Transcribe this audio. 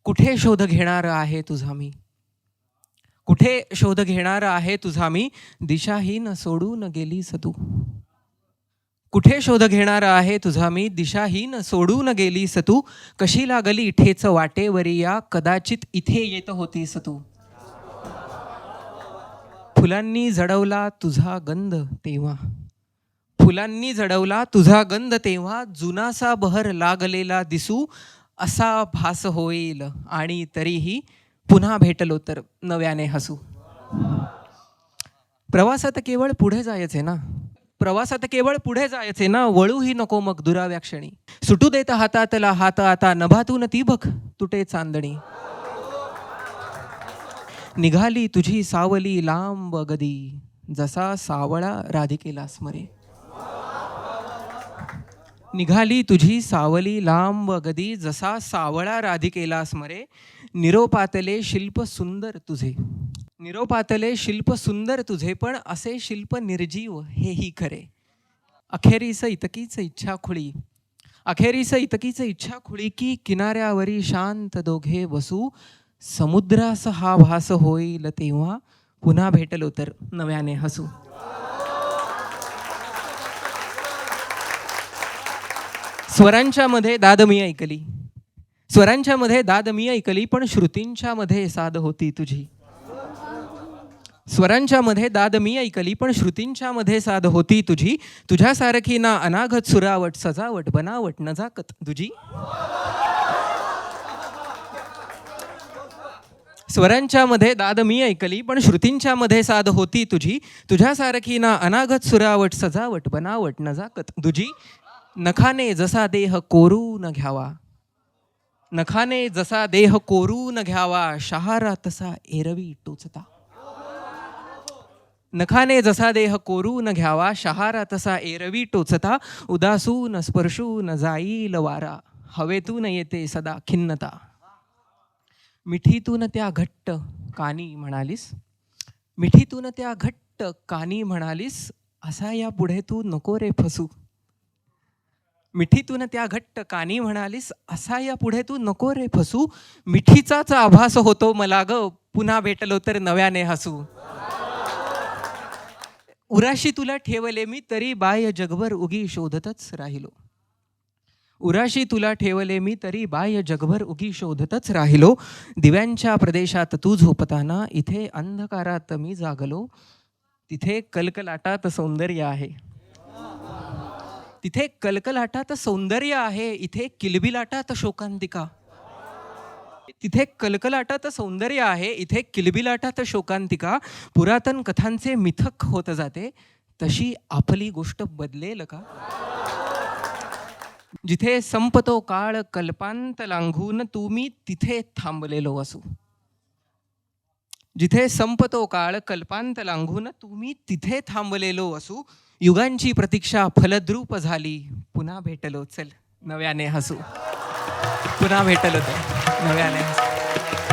कुठे शोध घेणार आहे तुझा मी, कुठे शोध घेणार आहे तुझा मी, दिशाहीन सोडून गेलीस तू. कुठे शोध घेणार आहे तुझा मी, दिशाहीन सोडून गेलीस तू. कशी लागली ठेच वाटेवरी या, कदाचित इथे येत होतीस तू. फुलांनी जडवला तुझा गंध तेव्हा, फुलांनी जडवला तुझा गंध तेव्हा, जुनासा बहर लागलेला दिसू असा भास होईल, आणि तरीही पुन्हा भेटलो तर नव्याने हसू. प्रवासात केवळ पुढे जायचे ना, प्रवासात केवळ पुढे जायचे ना, वळूही नको मग दुराव्या क्षणी. सुटू देत हातातला हात आता, नभातून ती बघ तुटे चांदणी. निघाली तुझी सावली लांब गदी, जसा सावळा राधिकेला स्मरे. निघाली तुझी सावली लांब गदी, जसा सावळा राधिकेला स्मरे. निरोपातले शिल्प सुंदर तुझे, निरोपातले शिल्प सुंदर तुझे, पण असे शिल्प निर्जीव हेही खरे. अखेरीस इतकीच इच्छा खुळी, अखेरीस इतकीच इच्छा खुळी, की किनाऱ्यावरी शांत दोघे बसू. समुद्रास हा भास होईल तेव्हा, पुन्हा भेटलो तर नव्याने हसू. स्वरांच्या मध्ये दाद मी ऐकली, स्वरांच्या मध्ये दाद मी ऐकली, पण श्रुतींच्या मध्ये साध होती तुझी. स्वरांच्या मध्ये दाद मी ऐकली, पण श्रुतींच्या मध्ये साध होती तुझी. तुझ्यासारखी ना अनागत सुरावट, सजावट बनावट नजाकत तुझी. स्वरांच्या मध्ये दाद मी ऐकली, पण श्रुतींच्या मध्ये साध होती तुझी. तुझ्यासारखी ना अनागत सुरावट, सजावट बनावट नजाकत तुझी. नखाने जसा देह कोरून घ्यावा, नखाने जसा देह कोरून घ्यावा, शहारा तसा एरवी टोचता. नखाने जसा देह कोरून घ्यावा, शहारा तसा एरवी टोचता. उदासून स्पर्शून जाईल वारा, हवेतून येते सदा खिन्नता. मिठीतून त्या घट्ट कानी म्हणालीस, मिठीतून त्या घट्ट कानी म्हणालीस, असा या पुढे तू नको रे फसू. मिठीतून त्या घट्ट कानी म्हणालीस, असा या पुढे तू नको रे फसू. मिठीचाच आभास होतो मला ग, पुन्हा भेटलो तर नव्याने हसू. उराशी तुला ठेवले मी तरी, बाह्य जगभर उगी शोधतच राहिलो. उराशी तुला ठेवले मी तरी, बाह्य जगभर उगी शोधतच राहिलो. दिव्यांच्या प्रदेशात तू झोपताना, इथे अंधकारात मी जागलो. तिथे कलकलाटात सौंदर्य आहे, तिथे कलकलाटात सौंदर्य आहे, इथे किलबिलाटात शोकांतिका. तिथे कलकलाटात सौंदर्य आहे, इथे किलबिलाटात शोकांतिका. पुरातन कथांचे मिथक होत जाते, तशी आपली गोष्ट बदलेल का. जिथे संपतो काळ कल्पांत लांघून, तुम्ही तिथे थांबलेलो असू. जिथे संपतो काळ कल्पांत लांघून, तुम्ही तिथे थांबलेलो असू. युगांची प्रतीक्षा फलद्रूप झाली, पुन्हा भेटलो चल नव्याने हसू. पुन्हा भेटलो तर नव्याने हसू.